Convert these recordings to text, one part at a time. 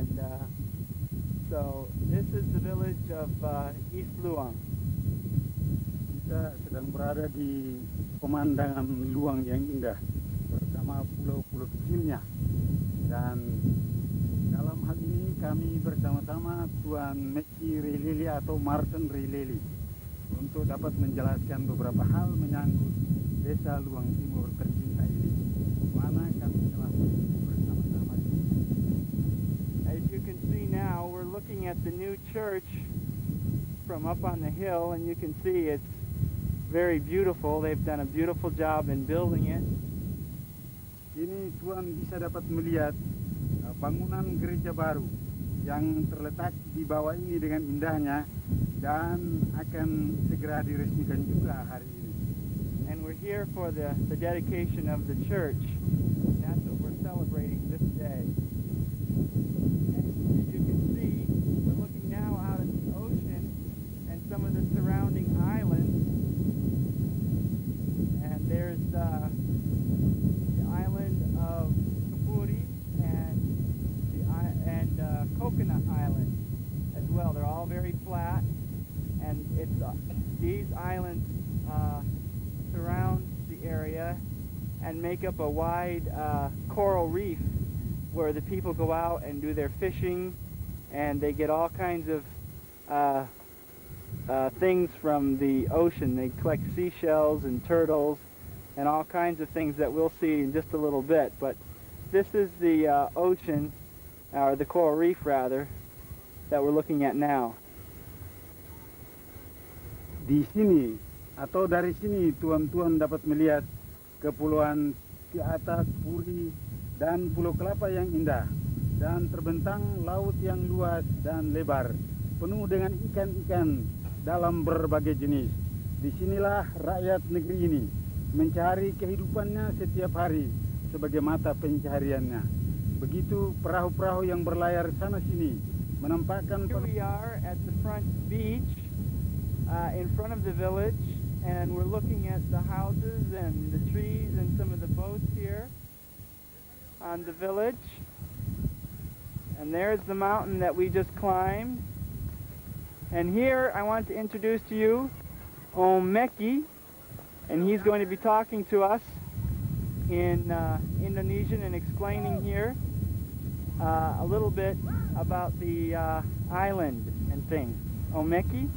And so this is the village of East Luang. Kita sedang berada di pemandangan Luang yang indah bersama pulau-pulau kecilnya. Dan dalam hal ini kami bersama-sama Tuan Meki Rilili atau Martin Rilili untuk dapat menjelaskan beberapa hal menyangkut Desa Luang Timur tercinta ini, mana kami telah bersama-sama. As you can see now, we're looking at the new church from up on the hill, and you can see it's very beautiful. They've done a beautiful job in building it. Ini Tuan bisa dapat melihat bangunan gereja baru yang terletak di bawah ini dengan indahnya dan akan segera diresmikan juga hari ini. And we're here for the dedication of the church. That's what we're celebrating this day. And as you can see, we're looking now out at the ocean and some of the surrounding islands. And there's the island of Kapuri and Coconut Island as well. They're all very flat, and it's these islands surround the area and make up a wide coral reef where the people go out and do their fishing, and they get all kinds of things from the ocean. They collect seashells and turtles and all kinds of things that we'll see in just a little bit. But this is the ocean, or the coral reef rather, that we're looking at now. Di sini atau dari sini tuan-tuan dapat melihat kepulauan Ki Ata, Puri, dan Pulau Kelapa yang indah, dan terbentang laut yang luas dan lebar, penuh dengan ikan-ikan dalam berbagai jenis. Disinilah rakyat negeri ini mencari kehidupannya setiap hari sebagai mata pencahariannya. Begitu perahu-perahu yang berlayar sana sini menampakkan. Here we are at the front beach in front of the village, and we're looking at the houses and the trees and some of the boats here on the village. And there's the mountain that we just climbed. And here I want to introduce to you Om Meki, and he's going to be talking to us in Indonesian and explaining here a little bit about the island and things. Om Meki?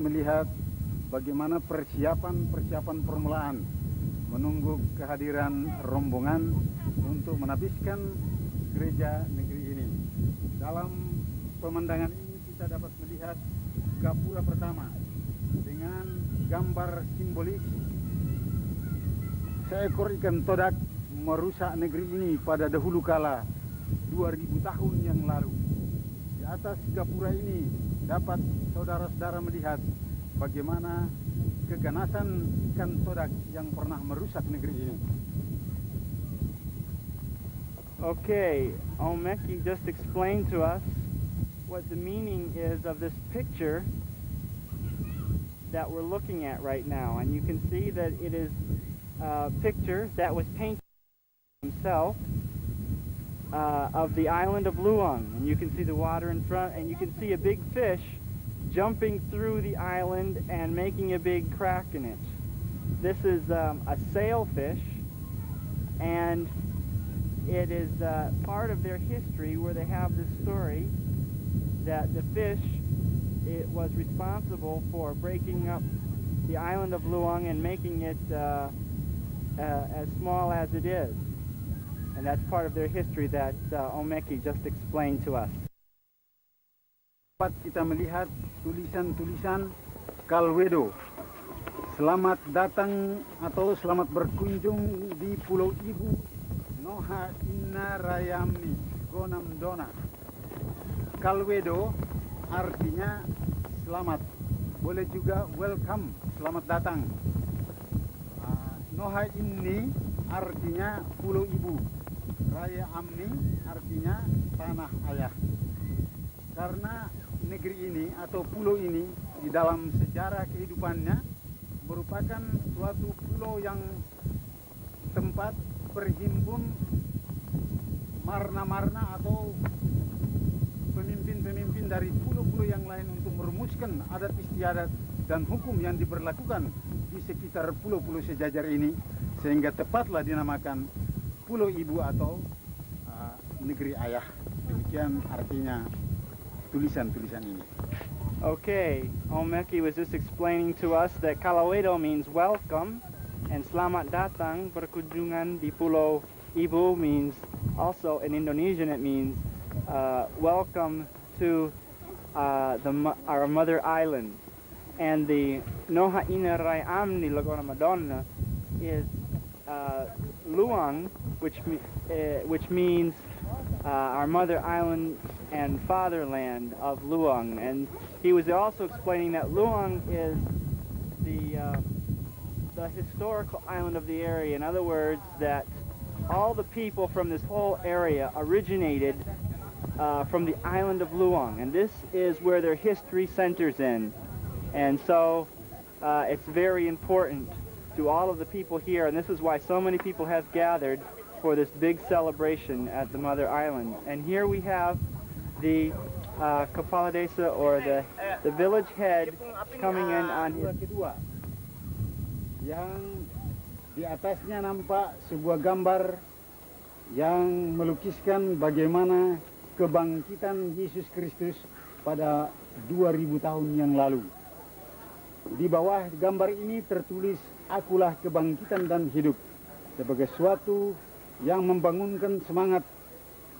Melihat bagaimana persiapan permulaan menunggu kehadiran rombongan untuk menabiskan gereja negeri ini. Dalam pemandangan ini kita dapat melihat gapura pertama dengan gambar simbolis seekor ikan todak merusak negeri ini pada dahulu kala 2000 tahun yang lalu. Di atas gapura ini dapat saudara-saudara melihat bagaimana keganasan ikan todak yang pernah merusak negeri ini. Okay, Om Meki just explained to us what the meaning is of this picture that we're looking at right now. And you can see that it is a picture that was painted himself of the island of Luang. And you can see the water in front, and you can see a big fish jumping through the island and making a big crack in it. This is a sailfish, and it is part of their history where they have this story that the fish, it was responsible for breaking up the island of Luang and making it as small as it is. And that's part of their history that Om Meki just explained to us. Dapat kita melihat tulisan-tulisan Kalwedo. Selamat datang atau selamat berkunjung di Pulau Ibu Noha Inna Rayamni Gonam Dona. Kalwedo artinya selamat, boleh juga welcome, selamat datang. Noha Inni artinya Pulau Ibu, Raya Amni artinya tanah ayah. Karena negeri ini atau pulau ini di dalam sejarah kehidupannya merupakan suatu pulau yang tempat perhimpun marna-marna atau pemimpin-pemimpin dari pulau-pulau yang lain untuk merumuskan adat istiadat dan hukum yang diberlakukan di sekitar pulau-pulau sejajar ini, sehingga tepatlah dinamakan Pulau Ibu atau negeri ayah. Demikian artinya tulisan-tulisan ini. Okay, Omeki was just explaining to us that Kalawedo means welcome, and Selamat Datang berkunjungan di Pulau Ibu means also in Indonesian it means welcome to our mother island. And the Noha Ina Rai Amni Lagona Madonna is Luang, which means our mother island and fatherland of Luang. And he was also explaining that Luang is the historical island of the area. In other words, that all the people from this whole area originated from the island of Luang, and this is where their history centers in. And so it's very important to all of the people here, and this is why so many people have gathered for this big celebration at the Mother Island. And here we have the Kepala Desa, or the village head, coming in on his... Kedua, yang di atasnya nampak sebuah gambar yang melukiskan bagaimana kebangkitan Yesus Kristus pada 2000 tahun yang lalu. Di bawah gambar ini tertulis, "Akulah kebangkitan dan hidup," sebagai suatu yang membangunkan semangat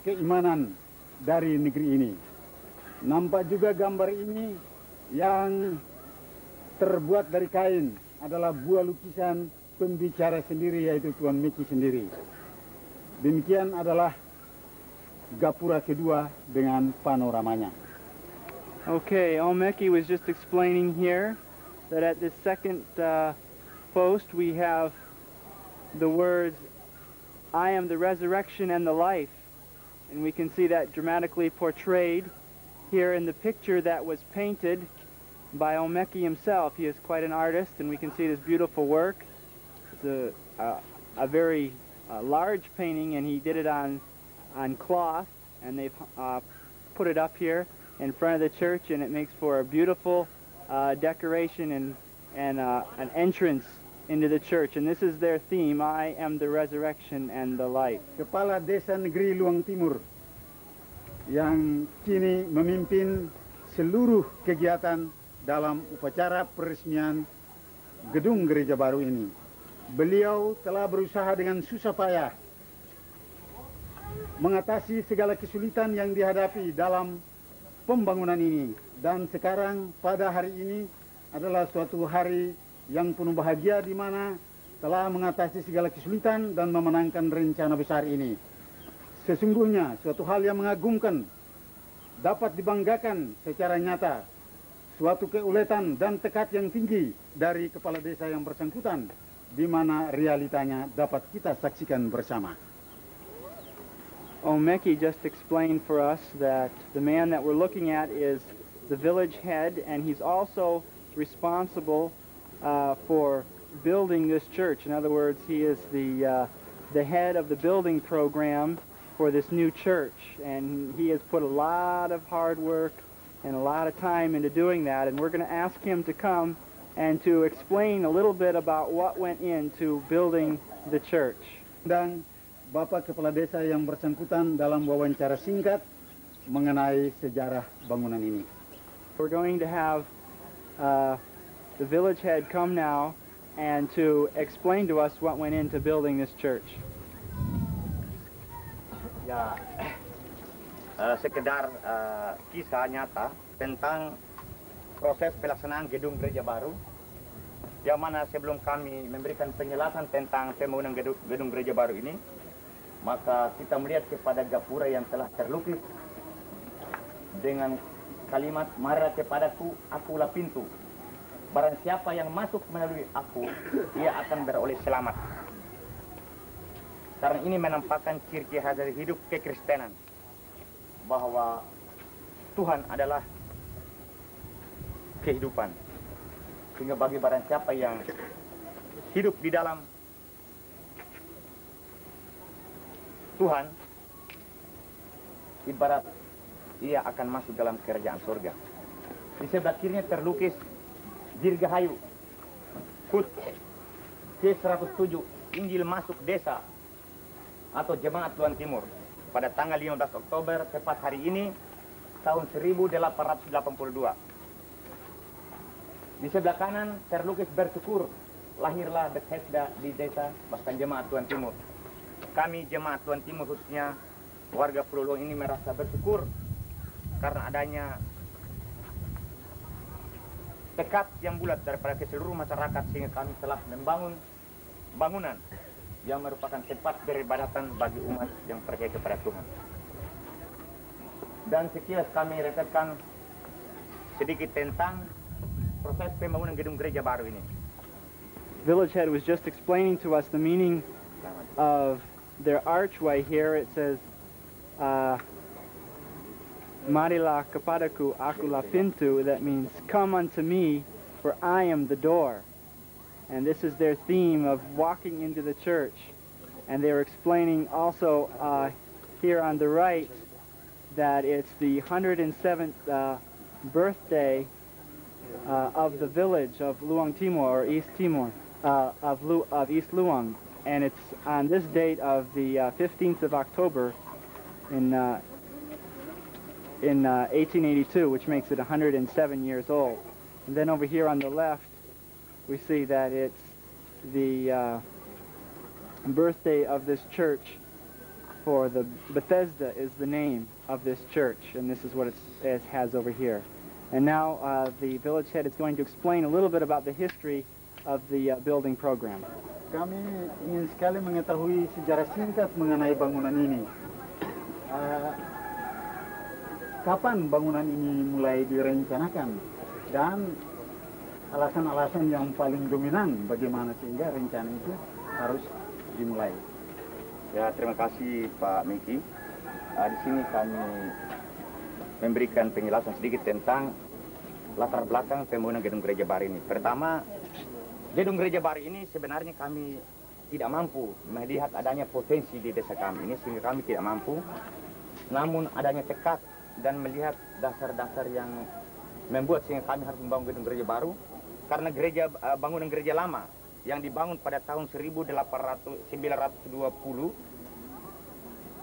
keimanan dari negeri ini. Nampak juga gambar ini yang terbuat dari kain adalah buah lukisan pembicara sendiri, yaitu Tuan Meki sendiri. Demikian adalah gapura kedua dengan panoramanya. Okay, Omeki was just explaining here that at this second post we have the words, "I am the resurrection and the life." And we can see that dramatically portrayed here in the picture that was painted by Omeki himself. He is quite an artist, and we can see this beautiful work. It's a very large painting, and he did it on cloth, and they've put it up here in front of the church, and it makes for a beautiful decoration and an entrance into the church. And this is their theme, "I am the resurrection and the life." Kepala Desa Negeri Luang Timur yang kini memimpin seluruh kegiatan dalam upacara peresmian gedung gereja baru ini. Beliau telah berusaha dengan susah payah mengatasi segala kesulitan yang dihadapi dalam pembangunan ini. Dan sekarang pada hari ini adalah suatu hari yang penuh bahagia, di mana telah mengatasi segala kesulitan dan memenangkan rencana besar ini. Sesungguhnya suatu hal yang mengagumkan, dapat dibanggakan secara nyata, suatu keuletan dan tekad yang tinggi dari kepala desa yang bersangkutan, di mana realitanya dapat kita saksikan bersama. Omeki just explained for us that the man that we're looking at is the village head, and he's also responsible for building this church. In other words, he is the head of the building program for this new church, and he has put a lot of hard work and a lot of time into doing that, and we're going to ask him to come and to explain a little bit about what went into building the church. Dan Bapak Kepala Desa yang bersangkutan dalam wawancara singkat mengenai sejarah bangunan ini. We're going to have the village head come now and to explain to us what went into building this church. Ya, sekedar kisah nyata tentang proses pelaksanaan gedung gereja baru, yang mana sebelum kami memberikan penjelasan tentang pembangunan gedung gereja baru ini, maka kita melihat kepada gapura yang telah terlukis dengan kalimat, "Marilah kepadaku, akulah pintu. Barang siapa yang masuk melalui aku, ia akan beroleh selamat." Karena ini menampakkan ciri khas dari hidup kekristenan, bahwa Tuhan adalah kehidupan. Sehingga bagi barang siapa yang hidup di dalam Tuhan, ibarat ia akan masuk dalam kerajaan surga. Di sebelah kirinya terlukis Dirgahayu, Kut, C107, Injil masuk desa atau Jemaat Tuhan Timur pada tanggal 15 Oktober tepat hari ini tahun 1882. Di sebelah kanan terlukis bersyukur, lahirlah Bethesda di desa bahkan Jemaat Tuhan Timur. Kami Jemaat Tuhan Timur khususnya warga Pulau Luang ini merasa bersyukur karena adanya tekad yang bulat daripada seluruh masyarakat sehingga kami telah membangun bangunan yang merupakan tempat beribadatan bagi umat yang percaya kepada Tuhan. Dan sekilas kami rekatkan sedikit tentang proses pembangunan gedung gereja baru ini. Village Head was just explaining to us the meaning of their archway here. It says, Marilah kepadaku, akulah pintu. That means, come unto me, for I am the door. And this is their theme of walking into the church. And they're explaining also here on the right that it's the 107th birthday of the village of Luang Timor, or East Timor, of East Luang. And it's on this date of the 15th of October in 1882, which makes it 107 years old. And then over here on the left, we see that it's the birthday of this church. For the Bethesda is the name of this church, and this is what it has over here. And now the village head is going to explain a little bit about the history of the building program. Kami ingin sekali mengetahui sejarah singkat mengenai bangunan ini. Kapan bangunan ini mulai direncanakan dan alasan-alasan yang paling dominan bagaimana sehingga rencana itu harus dimulai. Ya, terima kasih Pak Miki. Di sini kami memberikan penjelasan sedikit tentang latar belakang pembangunan gedung gereja baru ini. Pertama, gedung gereja baru ini sebenarnya kami tidak mampu melihat adanya potensi di desa kami ini sehingga kami tidak mampu. Namun adanya tekad dan melihat dasar-dasar yang membuat sehingga kami harus membangun gedung gereja baru karena bangunan gereja lama yang dibangun pada tahun 1920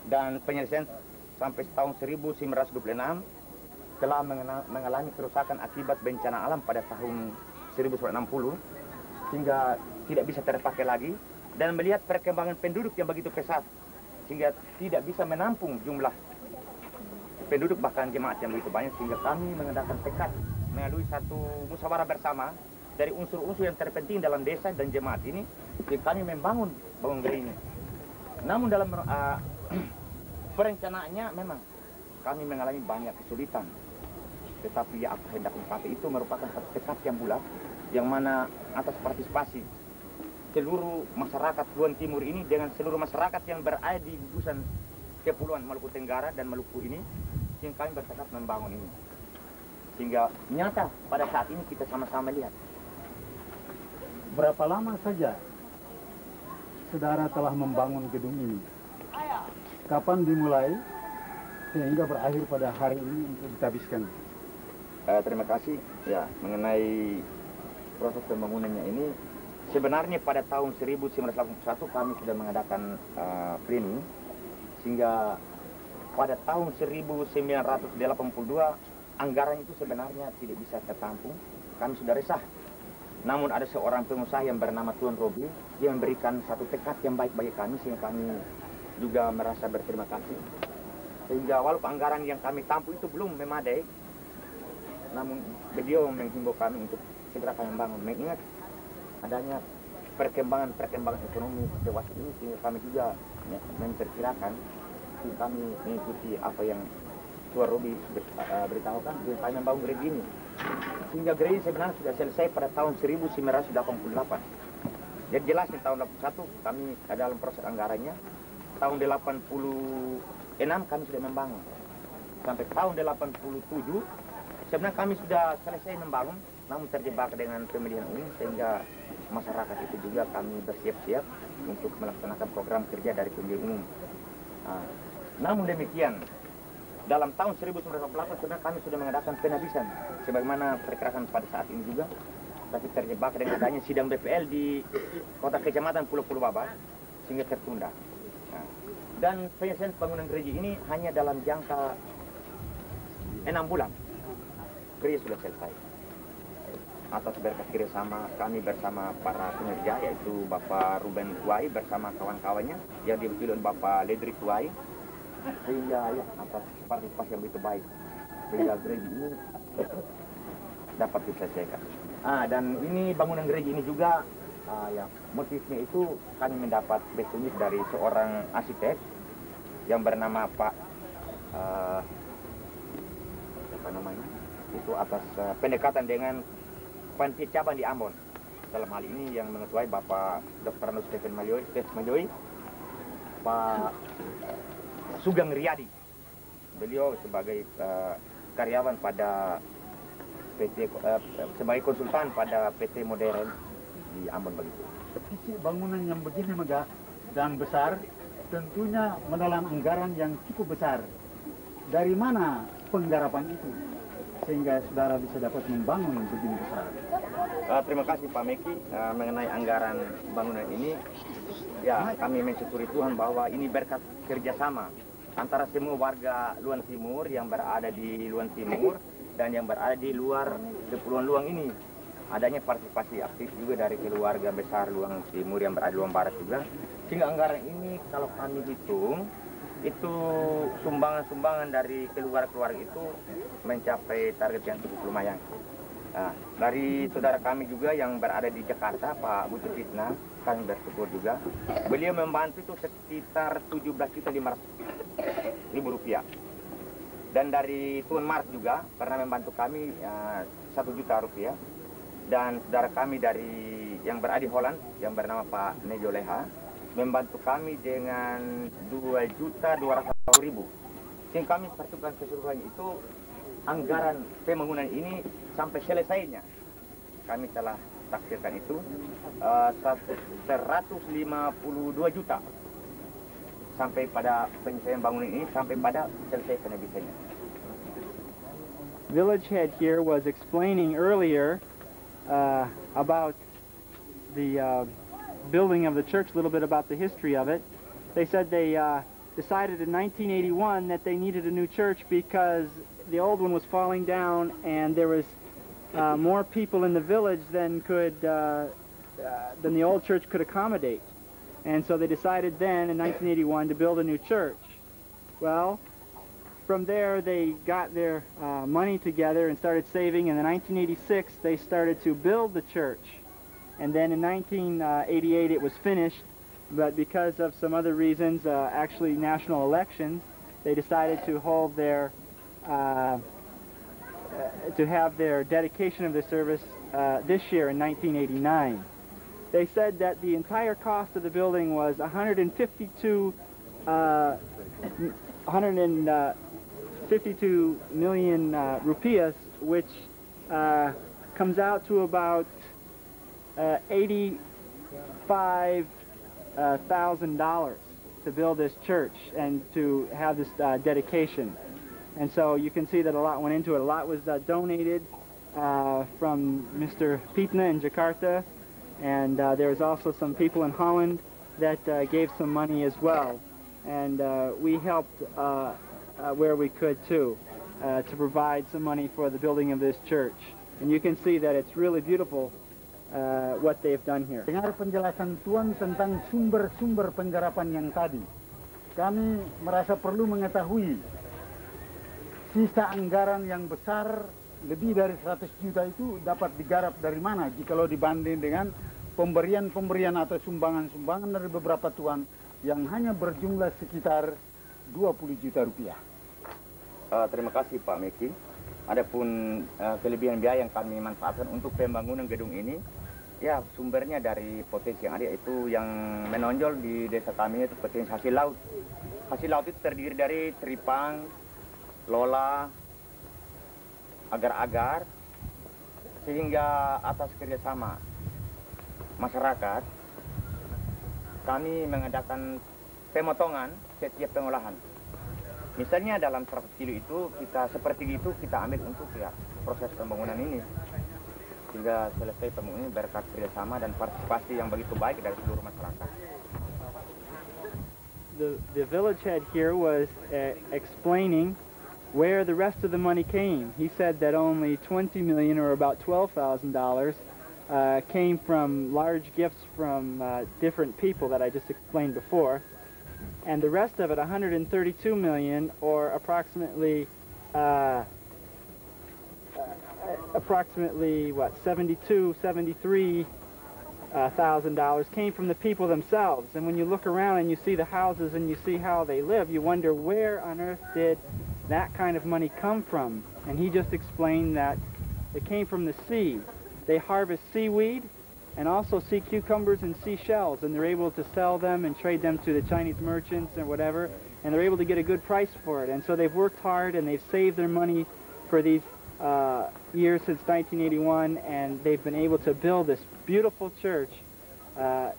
dan penyelesaian sampai tahun 1926 telah mengalami kerusakan akibat bencana alam pada tahun 1960 sehingga tidak bisa terpakai lagi dan melihat perkembangan penduduk yang begitu pesat sehingga tidak bisa menampung jumlah penduduk bahkan jemaat yang begitu banyak sehingga kami mengadakan tekad melalui satu musyawarah bersama dari unsur-unsur yang terpenting dalam desa dan jemaat ini jadi kami membangun bangun gereja ini. Namun dalam perencanaannya memang kami mengalami banyak kesulitan tetapi ya apa hendak ungkapi itu merupakan satu tekad yang bulat yang mana atas partisipasi seluruh masyarakat Luang Timur ini dengan seluruh masyarakat yang berada di gugusan Kepulauan Maluku Tenggara dan Maluku ini sehingga kami bertekad membangun ini sehingga nyata pada saat ini kita sama-sama lihat. Berapa lama saja saudara telah membangun gedung ini? Kapan dimulai sehingga berakhir pada hari ini untuk dihabiskan? Terima kasih. Ya, mengenai proses pembangunannya ini sebenarnya pada tahun 1981 kami sudah mengadakan planning sehingga pada tahun 1982 anggaran itu sebenarnya tidak bisa tertampung. Kami sudah resah. Namun ada seorang pengusaha yang bernama Tuan Robi yang memberikan satu tekad yang baik bagi kami sehingga kami juga merasa berterima kasih. Sehingga walaupun anggaran yang kami tampung itu belum memadai, namun beliau menghimbau kami untuk segera kami bangun. Mengingat adanya perkembangan ekonomi dewasa ini sehingga kami juga memperkirakan kami mengikuti apa yang Tuan Robi beritahukan sehingga kami membangun gereja ini. Sehingga gereja sebenarnya sudah selesai pada tahun 1988. Jadi jelas di tahun 81 kami dalam proses anggarannya. Tahun 86 kami sudah membangun. Sampai tahun 87 sebenarnya kami sudah selesai membangun, namun terjebak dengan pemilihan umum sehingga masyarakat itu juga kami bersiap-siap untuk melaksanakan program kerja dari pemilihan umum. Nah, namun demikian, dalam tahun 1908 sebenarnya kami sudah mengadakan penabisan, sebagaimana perkerasan pada saat ini juga, tapi terjebak dengan adanya sidang BPL di kota kecamatan Pulau Baba, sehingga tertunda. Nah, dan penyelesaian pembangunan gereja ini hanya dalam jangka 6 bulan, gereja sudah selesai. Atas berkat kerjasama kami bersama para pengerja, yaitu Bapak Ruben Tuai bersama kawan-kawannya, yang diwakili oleh Bapak Ledri Tuai, sehingga ya atas partisipasi yang begitu baik, sehingga gereja ini dapat diselesaikan. Dan ini bangunan gereja ini juga, ya motifnya itu kami mendapat petunjuk dari seorang arsitek yang bernama Pak apa namanya, itu atas pendekatan dengan Panti Cabang di Ambon. Dalam hal ini yang mengetuai Bapak Dr. Anu Stephen Malyoy, Pak Sugeng Riyadi. Beliau sebagai karyawan pada PT, sebagai konsultan pada PT Modern di Ambon begitu. Visi bangunan yang begini megah dan besar tentunya menelan anggaran yang cukup besar. Dari mana penggarapan itu sehingga saudara bisa dapat membangun begini besar? Terima kasih Pak Meki. Mengenai anggaran bangunan ini, ya kami mensyukuri Tuhan bahwa ini berkat kerjasama antara semua warga Luan Timur yang berada di Luan Timur dan yang berada di luar Kepulauan Luang ini. Adanya partisipasi aktif juga dari keluarga besar Luang Timur yang berada di Luang Barat juga. Sehingga anggaran ini kalau kami hitung, itu sumbangan-sumbangan dari keluarga-keluarga itu mencapai target yang cukup lumayan. Nah, dari saudara kami juga yang berada di Jakarta, Pak Butuh Fitna, kami bersyukur juga. Beliau membantu itu sekitar 17.500.000 rupiah. Dan dari Tuan Mars juga pernah membantu kami 1 juta rupiah. Dan saudara kami dari yang berada di Holland, yang bernama Pak Nejo Leha, membantu kami dengan 2.200.000. Sehingga kami perhitungkan keseluruhannya itu anggaran pembangunan ini sampai selesainya. Kami telah taksirkan itu 152 juta sampai pada penyelesaian bangunan ini, sampai pada selesai penabisannya. Village head here was explaining earlier about the building of the church, a little bit about the history of it. They said they decided in 1981 that they needed a new church because the old one was falling down and there was more people in the village than the old church could accommodate. And so they decided then in 1981 to build a new church. Well, from there they got their money together and started saving, and in 1986 they started to build the church. And then in 1988 it was finished, but because of some other reasons, actually national elections, they decided to hold their to have their dedication of the service this year in 1989. They said that the entire cost of the building was 152 million rupias, which comes out to about $85,000 to build this church and to have this dedication. And so you can see that a lot went into it. A lot was donated from Mr. Pitna in Jakarta, and there was also some people in Holland that gave some money as well. And we helped where we could too, to provide some money for the building of this church. And you can see that it's really beautiful what they've done here. Dengar penjelasan Tuan tentang sumber-sumber penggarapan yang tadi. Kami merasa perlu mengetahui sisa anggaran yang besar lebih dari 100 juta itu dapat digarap dari mana jikalau dibanding dengan pemberian-pemberian atau sumbangan-sumbangan dari beberapa tuan yang hanya berjumlah sekitar 20 juta rupiah. Terima kasih Pak Meki. Adapun kelebihan biaya yang kami manfaatkan untuk pembangunan gedung ini, ya sumbernya dari potensi yang ada, itu yang menonjol di desa kami itu potensi hasil laut. Hasil laut itu terdiri dari teripang, lola, agar-agar, sehingga atas kerjasama masyarakat kami mengadakan pemotongan setiap pengolahan. Misalnya dalam 100 kilo itu kita seperti itu kita ambil untuk ya, proses pembangunan ini. Sehingga selesai pembangunan berkat kerjasama dan partisipasi yang begitu baik dari seluruh masyarakat. The village head here was explaining where the rest of the money came. He said that only 20 million, or about $12,000, came from large gifts from different people that I just explained before. And the rest of it, 132 million, or approximately what, 73 thousand dollars came from the people themselves. And when you look around and you see the houses and you see how they live, you wonder where on earth did that kind of money come from. And he just explained that it came from the sea. They harvest seaweed and also sea cucumbers and seashells, and they're able to sell them and trade them to the Chinese merchants or whatever, and they're able to get a good price for it. And so they've worked hard and they've saved their money for these years since 1981, and they've been able to build this beautiful church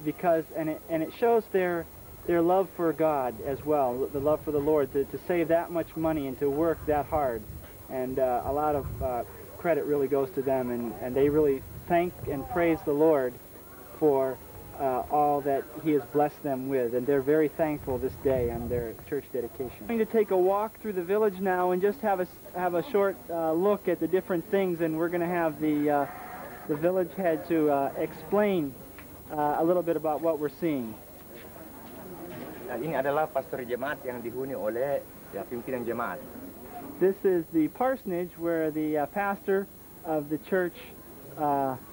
because it shows their love for God as well, the love for the Lord, to save that much money and to work that hard. And a lot of credit really goes to them, and they really thank and praise the Lord for all that He has blessed them with, and they're very thankful this day on their church dedication. I'm going to take a walk through the village now and just have a short look at the different things, and we're going to have the village head to explain a little bit about what we're seeing. Nah, ini adalah pastor jemaat yang dihuni oleh ya, pimpinan jemaat. This is the parsonage where the pastor of the church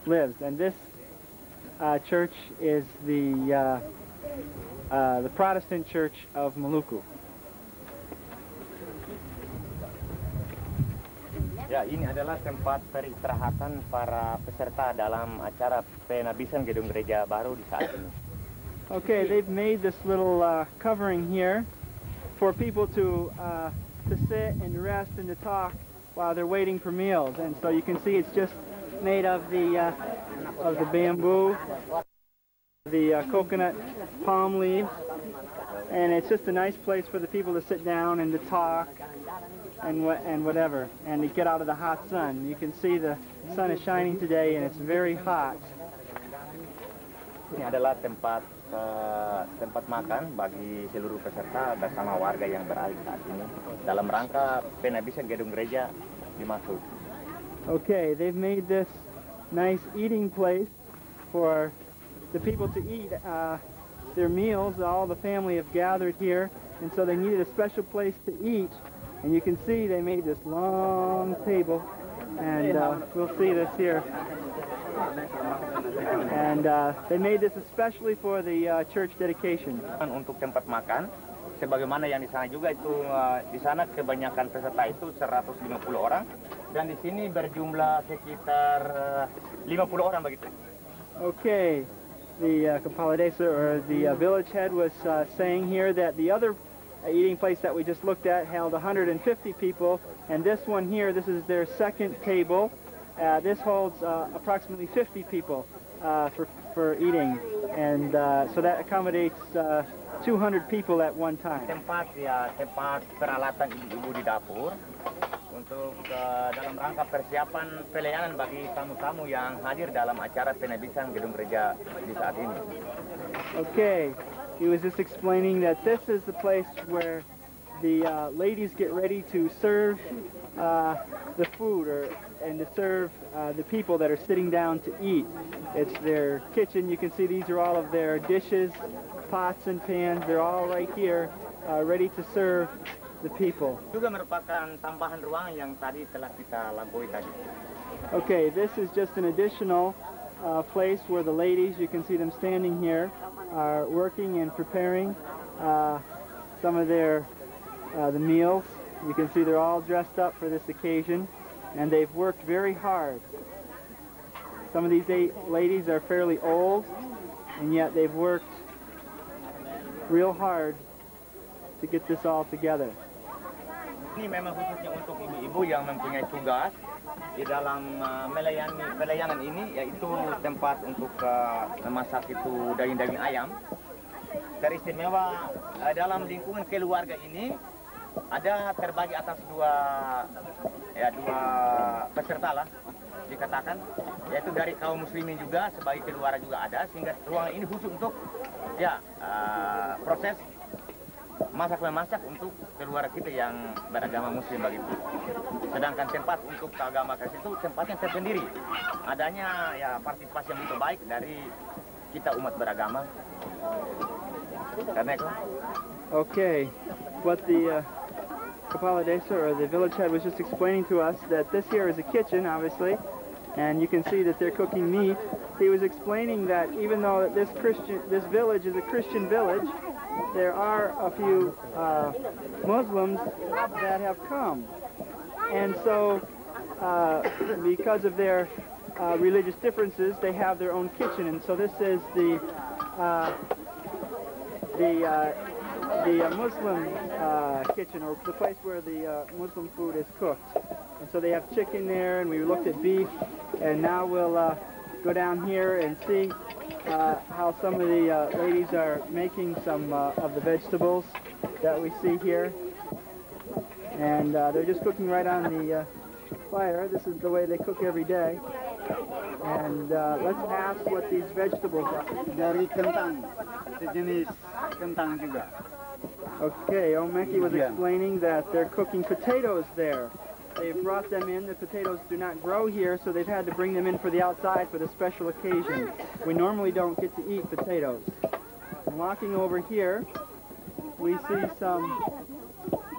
lives, and this church is the Protestant Church of Maluku. Ya, ini adalah tempat peristirahatan para peserta dalam acara penabisan gedung gereja baru di saat ini. Okay, they've made this little covering here for people to sit and rest and to talk while they're waiting for meals, and so you can see it's just made of the bamboo, the coconut palm leaves, and it's just a nice place for the people to sit down and to talk and whatever, and to get out of the hot sun. You can see the sun is shining today and it's very hot. Ini adalah tempat makan bagi seluruh peserta bersama warga yang beralih saat ini dalam rangka penabisan gedung gereja dimaksud. Okay, they've made this nice eating place for the people to eat their meals. All the family have gathered here, and so they needed a special place to eat. And you can see they made this long table, and we'll see this here. And they made this especially for the church dedication. Untuk tempat makan, sebagaimana yang di sana juga itu, di sana kebanyakan peserta itu 150 orang, dan di sini berjumlah sekitar 50 orang begitu. Okay, the Kepala Desa, or the village head, was saying here that the other eating place that we just looked at held 150 people, and this one here, this is their second table. This holds approximately 50 people for eating, and so that accommodates 200 people at one time. Tempat peralatan ibu-ibu di dapur untuk dalam rangka persiapan pelayanan bagi tamu-tamu yang hadir dalam acara penabisan gedung gereja di saat ini. Okay, he was just explaining that this is the place where the ladies get ready to serve the food, and to serve the people that are sitting down to eat. It's their kitchen. You can see these are all of their dishes, pots and pans. They're all right here, ready to serve the people. Juga merupakan tambahan ruangan yang tadi telah kita lampaui tadi. Okay, this is just an additional place where the ladies, you can see them standing here, are working and preparing some of their the meals. You can see they're all dressed up for this occasion, and they've worked very hard. Some of these ladies are fairly old, and yet they've worked real hard to get this all together. Ini memang khususnya untuk ibu-ibu yang mempunyai tugas di dalam melayani pelayanan ini, yaitu tempat untuk memasak itu daging-daging ayam. teristimewa dalam lingkungan keluarga ini ada terbagi atas dua peserta lah dikatakan, yaitu dari kaum muslimin juga sebagai keluarga juga ada, sehingga ruangan ini khusus untuk proses masak memasak untuk keluarga kita yang beragama muslim begitu. Sedangkan tempat untuk agama Kristen itu tempatnya tersendiri. Adanya partisipasi yang begitu baik dari kita umat beragama. Karena itu. Okay, what the Kepala Desa or the village head was just explaining to us that this here is a kitchen, obviously, and you can see that they're cooking meat. He was explaining that even though this village is a Christian village, there are a few Muslims that have come, and so because of their religious differences, they have their own kitchen, and so this is the Muslim kitchen, or the place where the Muslim food is cooked. And so they have chicken there, and we looked at beef, and now we'll go down here and see how some of the ladies are making some of the vegetables that we see here. And they're just cooking right on the fire. This is the way they cook every day. And let's ask what these vegetables are. Dari kentang, sejenis kentang juga. Okay, Omeki was explaining that they're cooking potatoes there. They've brought them in. The potatoes do not grow here, so they've had to bring them in for the outside for the special occasion. We normally don't get to eat potatoes. And walking over here, we see some...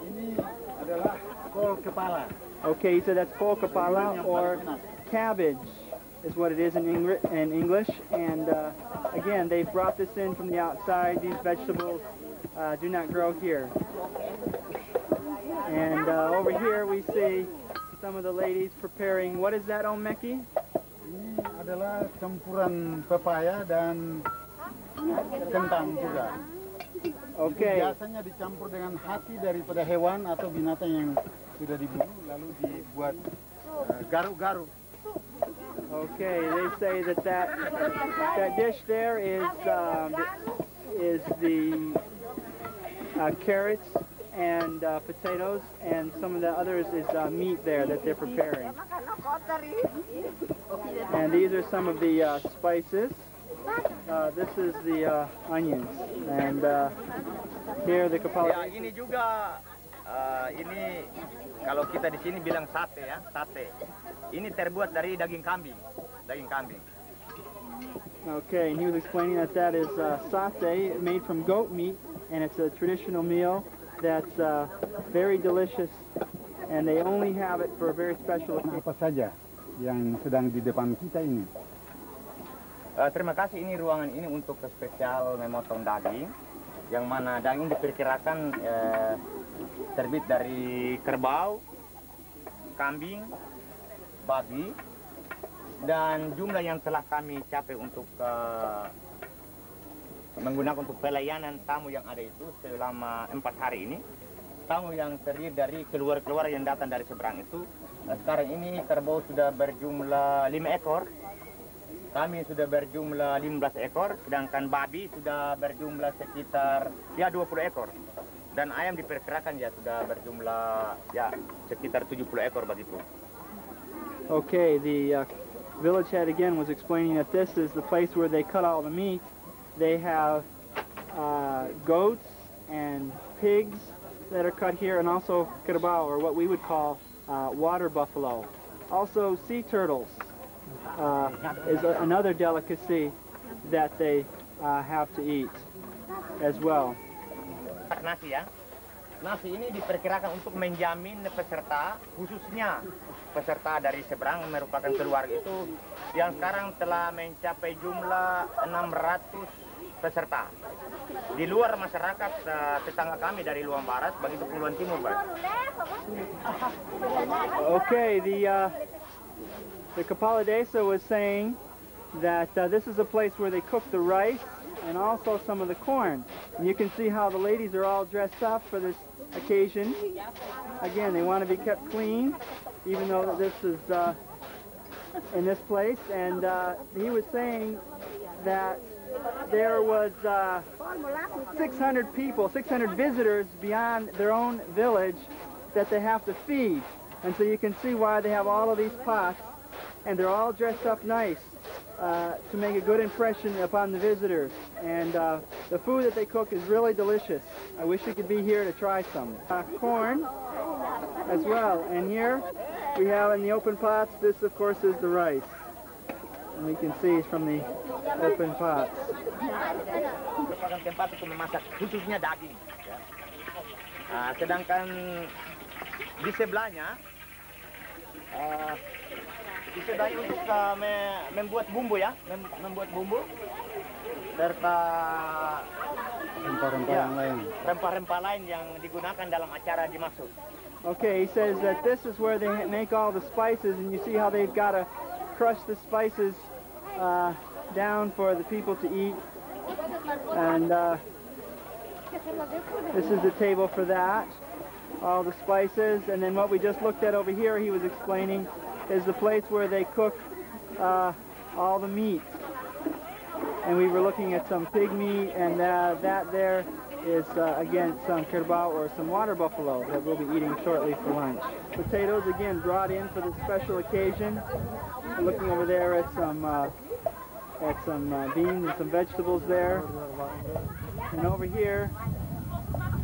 Ini adalah kol kepala. Okay, so that's kol kepala, or cabbage is what it is in English. And again, they've brought this in from the outside. These vegetables do not grow here. And over here we see some of the ladies preparing, what is that, Omeki? Ini adalah campuran pepaya dan kentang juga. Okay. Biasanya dicampur dengan hati daripada hewan atau binatang yang sudah dibunuh, lalu dibuat garuk-garuk. Okay, they say that dish there is the carrots and potatoes, and some of the others is meat there that they're preparing. And these are some of the spices. This is the onions, and here the Kepala. Ya, ini juga ini kalau kita di sini bilang sate ya, sate. Ini terbuat dari daging kambing, daging kambing. Okay, and he was explaining that is satay made from goat meat, and it's a traditional meal that's very delicious, and they only have it for a very special occasion. Apa saja yang sedang di depan kita ini? Terima kasih, ini ruangan ini untuk spesial memotong daging, yang mana daging diperkirakan terbit dari kerbau, kambing, babi, dan jumlah yang telah kami capai untuk menggunakan untuk pelayanan tamu yang ada itu selama 4 hari ini. Tamu yang terdiri dari keluarga-keluarga yang datang dari seberang itu. Sekarang ini kerbau sudah berjumlah 5 ekor. Kami sudah berjumlah 15 ekor, sedangkan babi sudah berjumlah sekitar 20 ekor. Dan ayam diperkirakan sudah berjumlah sekitar 70 ekor begitu. Okay, the village head again was explaining that this is the place where they cut all the meat. They have goats and pigs that are cut here, and also carabao, or what we would call water buffalo. Also, sea turtles is another delicacy that they have to eat as well. Nasi ya. Nasi ini diperkirakan untuk menjamin peserta, khususnya peserta dari seberang merupakan keluarga itu yang sekarang telah mencapai jumlah 600 peserta. Di luar masyarakat tetangga kami dari Luang Barat, begitu Puluhan Timur, Pak. Okay, the Kepala Desa was saying that this is a place where they cook the rice and also some of the corn. And you can see how the ladies are all dressed up for this occasion. Again, they want to be kept clean, even though this is in this place. And he was saying that there was 600 people, 600 visitors beyond their own village that they have to feed. And so you can see why they have all of these pots, and they're all dressed up nice to make a good impression upon the visitors. And the food that they cook is really delicious. I wish you could be here to try some. Corn as well. And here we have in the open pots, this of course is the rice. And we can see from the open pots. Merupakan tempat untuk memasak khususnya daging. Ya. Sedangkan di sebelahnya untuk membuat bumbu ya, membuat bumbu serta rempah-rempah yang lain. Rempah-rempah lain yang digunakan dalam acara dimaksud. Okay, he says that this is where they make all the spices, and you see how they've got to crush the spices down for the people to eat. And this is the table for that, all the spices. And then what we just looked at over here, he was explaining, is the place where they cook all the meat. And we were looking at some pig meat, and that there is, again, some kerbau or some water buffalo that we'll be eating shortly for lunch. Potatoes, again, brought in for this special occasion. We're looking over there at some beans and some vegetables there. And over here,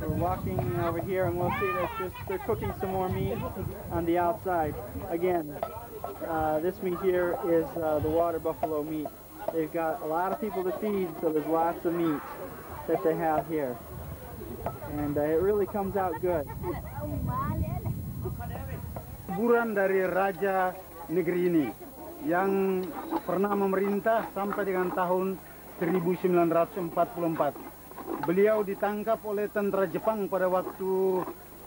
we're walking over here, and we'll see that they're cooking some more meat on the outside. Again, this meat here is the water buffalo meat. They've got a lot of people to feed, so there's lots of meat that they have here. And it really comes out good. Kuburan dari Raja negeri ini yang pernah memerintah sampai dengan tahun 1944. Beliau ditangkap oleh tentara Jepang pada waktu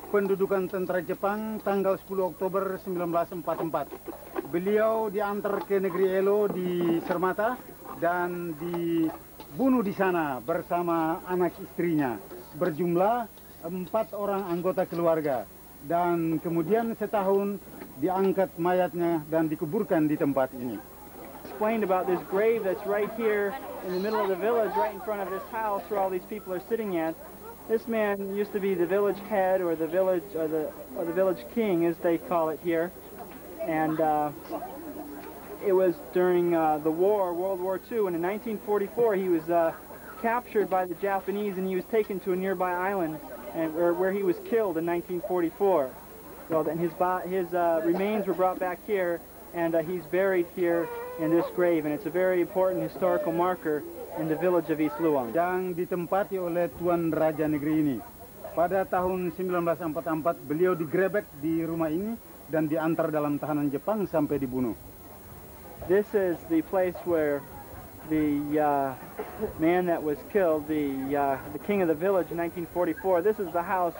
pendudukan tentara Jepang tanggal 10 Oktober 1944. Beliau diantar ke negeri Elo di Sermata dan dibunuh di sana bersama anak istrinya. Berjumlah 4 orang anggota keluarga. Dan kemudian setahun diangkat mayatnya dan dikuburkan di tempat ini. Explained about this grave that's right here in the middle of the village, right in front of this house where all these people are sitting at. This man used to be the village head, or the village village king, as they call it here. And it was during the war, World War II, and in 1944 he was captured by the Japanese, and he was taken to a nearby island, and where he was killed in 1944. Well, then his remains were brought back here, and he's buried here in this grave, and it's a very important historical marker in the village of East Luang. Yang ditempati oleh Tuan Raja negeri ini. Pada tahun 1944 beliau digrebek di rumah ini dan diantar dalam tahanan Jepang sampai dibunuh. This is the place where the man that was killed, the king of the village in 1944, this is the house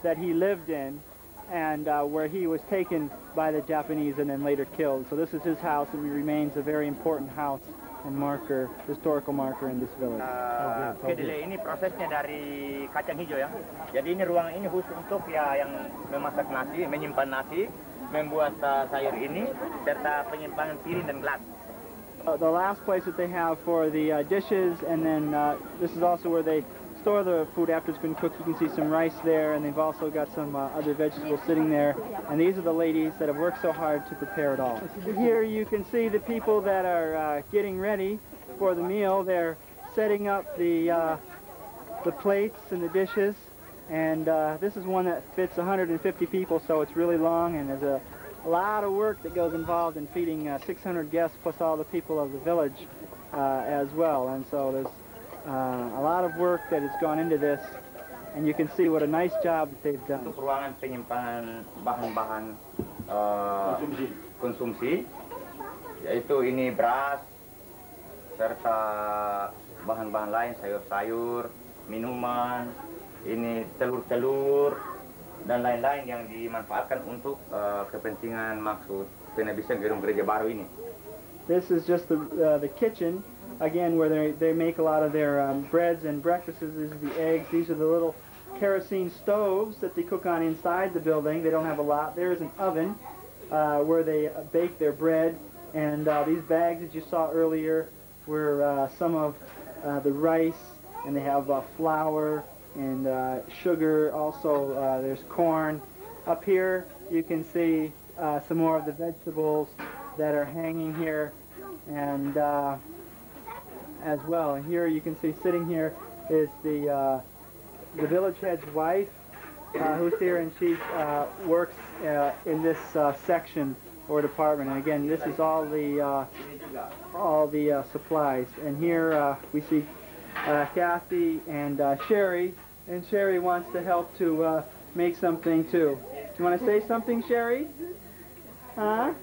that he lived in, and where he was taken by the Japanese and then later killed. So this is his house, and it remains a very important house and marker, historical marker in this village. Kedelai ini prosesnya dari kacang hijau ya. Jadi ini ruangan ini khusus untuk yang memasak nasi, menyimpan nasi, membuat sayur ini, serta penyimpanan piring dan gelas. The last place that they have for the dishes, and then this is also where they store the food after it's been cooked. You can see some rice there, and they've also got some other vegetables sitting there. And these are the ladies that have worked so hard to prepare it all. Here you can see the people that are getting ready for the meal. They're setting up the plates and the dishes. And this is one that fits 150 people, so it's really long, and there's a lot of work that goes involved in feeding 600 guests plus all the people of the village as well. And so there's a lot of work that has gone into this, and you can see what a nice job that they've done. Untuk ruangan penyimpanan bahan-bahan konsumsi, yaitu ini beras, serta bahan-bahan lain, sayur-sayur, minuman, ini telur-telur, dan lain-lain yang dimanfaatkan untuk kepentingan maksud penabisan gedung gereja baru ini. This is just the kitchen. Again, where they make a lot of their breads and breakfasts. This is the eggs. These are the little kerosene stoves that they cook on inside the building. They don't have a lot. There is an oven where they bake their bread. And these bags that you saw earlier were some of the rice, and they have flour and sugar. Also, there's corn. Up here, you can see some more of the vegetables that are hanging here, and as well. And here you can see sitting here is the village head's wife, who's here, and she works in this section or department. And again, this is all the supplies. And here we see Kathy and Sherry, and Sherry wants to help to make something too. You want to say something, Sherry? Huh?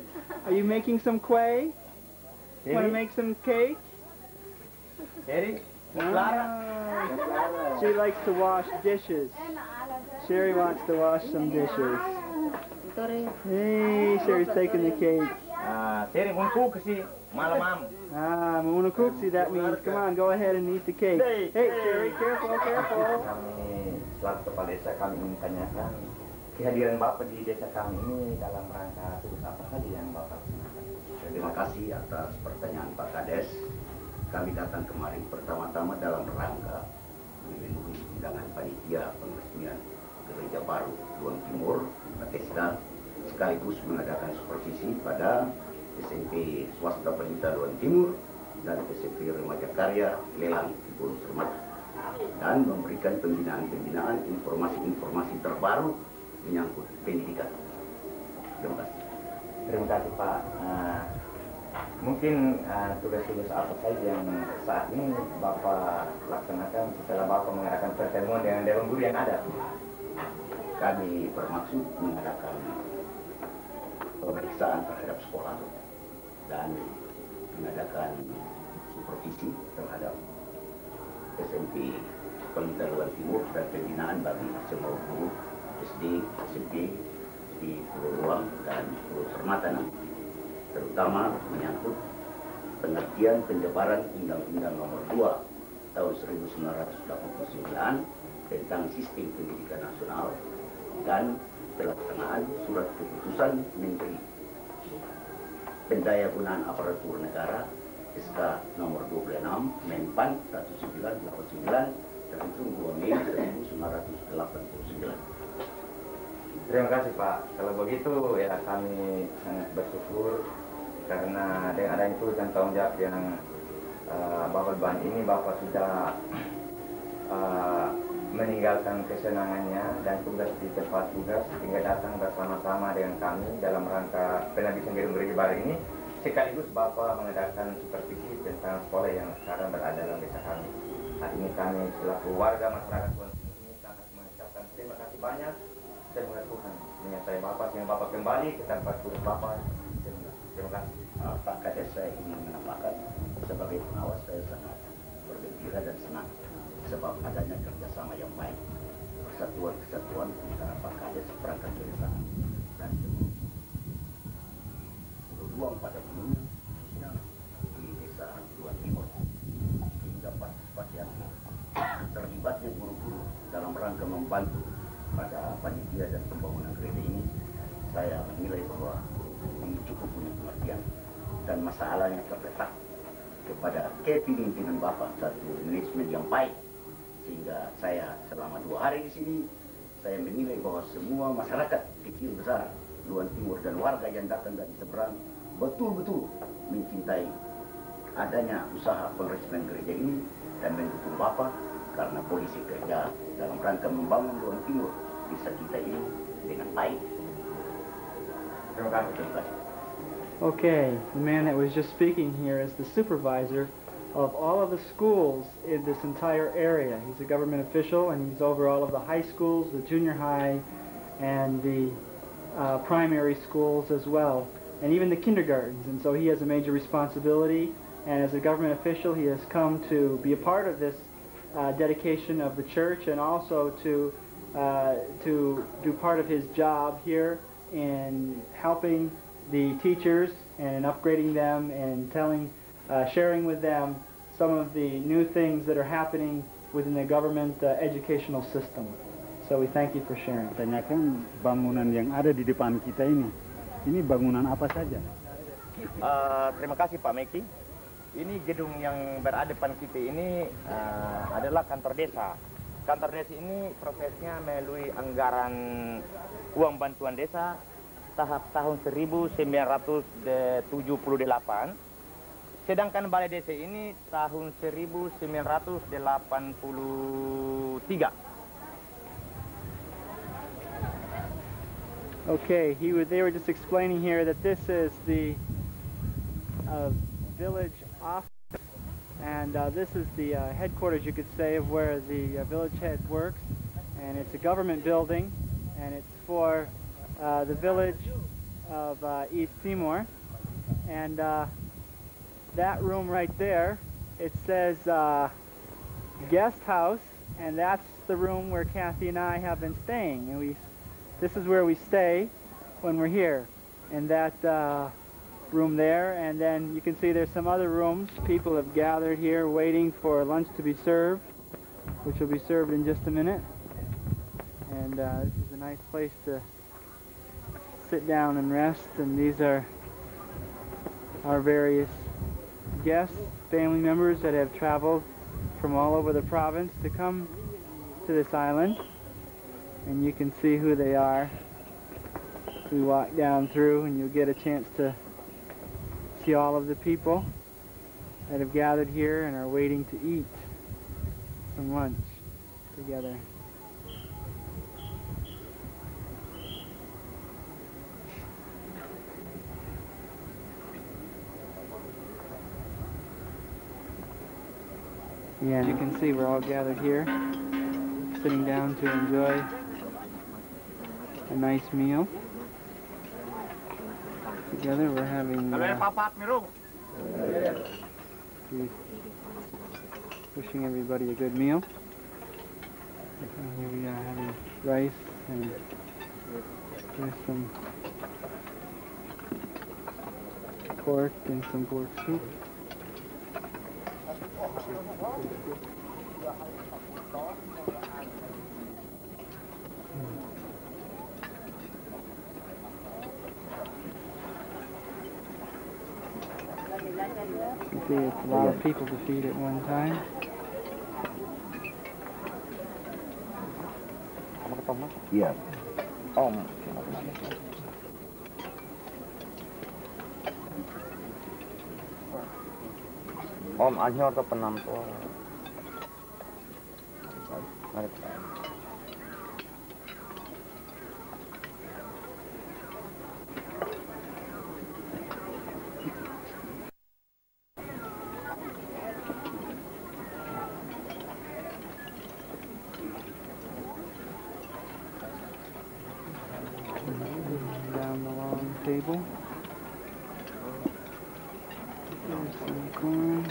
Are you making some clay? Want to make some cake? Sherry? She likes to wash dishes. Sherry wants to wash some dishes. Hey, Sherry's taking the cake. Sherry mau kasi malam-malam. Mamunukuksi, that means, come on, go ahead and eat the cake. Hey, Sherry, careful, careful. Kami selaku kepala desa, kami ingin tanyakan kehadiran Bapak di desa kami ini dalam rangka tugas apa saja yang Bapak lakukan? Terima kasih atas pertanyaan Pak Kades. Kami datang kemarin pertama-tama dalam rangka memenuhi undangan panitia peresmian Gereja Baru Luang Timur, Bethesda, sekaligus mengadakan supervisi pada SMP Swasta Pelita Luang Timur dan SMP Remaja Karya Lelang di Pulau Sermat, dan memberikan pembinaan-pembinaan informasi-informasi terbaru menyangkut pendidikan. Terima kasih. Terima kasih Pak. Mungkin tugas-tugas apa saja yang saat ini Bapak laksanakan setelah Bapak mengadakan pertemuan dengan Dewan Guru yang ada? Kami bermaksud mengadakan pemeriksaan terhadap sekolah dan mengadakan supervisi terhadap SMP Pelita Luang Timur dan pembinaan bagi semua guru SD, SMP di Pulau Luang dan Pulau Sermatan, terutama menyangkut pengertian penyebaran Undang-Undang Nomor 2 tahun 1989 tentang Sistem Pendidikan Nasional dan pelaksanaan Surat Keputusan Menteri Pendayagunaan Aparatur Negara SK Nomor 26 Menpan 1989 terhitung 2 Mei 1989. Terima kasih Pak. Kalau begitu ya kami sangat bersyukur karena dengan adanya itu dan tanggung jawab yang Bapak beban ini, Bapak sudah meninggalkan kesenangannya dan tugas di tempat tugas hingga datang bersama-sama dengan kami dalam rangka penerbitan gedung gereja baru ini, sekaligus Bapak mengadakan supervisi tentang sekolah yang sekarang berada dalam desa kami. Saat ini kami selaku warga masyarakat Luang Timur ini sangat mengucapkan terima kasih banyak. Semoga Tuhan menyertai Bapak sehingga Bapak kembali ke tempat tugas Bapak. Terima kasih. Pak Kades, saya ingin menambahkan sebagai pengawas saya sangat bergembira dan senang sebab adanya kerjasama yang baik, persatuan-kesatuan antara Pak Kades, perangkat desa dan semua ruang pada umumnya khususnya di desa Luang Timur, hingga partisipasi aktif terlibatnya guru-guru dalam rangka membantu pada panitia dan pembangunan gereja ini. Saya menilai bahwa ini cukup punya pengertian dan masalahnya terletak kepada kepemimpinan Bapak, satu manajemen yang baik, sehingga saya selama 2 hari di sini saya menilai bahwa semua masyarakat kecil besar Luang Timur dan warga yang datang dari seberang betul-betul mencintai adanya usaha peresmian gereja ini dan mendukung Bapak karena polisi kerja dalam rangka membangun Luang Timur bisa kita ini dengan baik. Terima kasih. Okay, the man that was just speaking here is the supervisor of all of the schools in this entire area. He's a government official, and he's over all of the high schools, the junior high, and the primary schools as well, and even the kindergartens. And so he has a major responsibility, and as a government official, he has come to be a part of this dedication of the church, and also to do part of his job here in helping the teachers and upgrading them and sharing with them some of the new things that are happening within the government educational system. So we thank you for sharing. Tanyakan bangunan yang ada di depan kita ini bangunan apa saja? Terima kasih Pak Meki. Ini gedung yang berada depan kita ini adalah kantor desa. Kantor desa ini prosesnya melalui anggaran uang bantuan desa tahap tahun 1978. Sedangkan balai desa ini tahun 1983. Okay, they were just explaining here that this is the village office, and this is the headquarters, you could say, of where the village head works, and it's a government building, and it's for the village of East Timor, and that room right there, it says guest house, and that's the room where Kathy and I have been staying, and this is where we stay when we're here, in that room there. And then you can see there's some other rooms. People have gathered here waiting for lunch to be served, which will be served in just a minute. And this is a nice place to sit down and rest. And these are our various guests, family members that have traveled from all over the province to come to this island. And you can see who they are. We walk down through and you'll get a chance to see all of the people that have gathered here and are waiting to eat some lunch together. Yeah, you can see we're all gathered here, sitting down to enjoy a nice meal. Together we're having wishing everybody a good meal. And here we are having rice and with some pork and some pork soup. You see, it's a lot of people to feed at one time. Iya. Om Anyor atau penampung. Down the long table. There's some corn.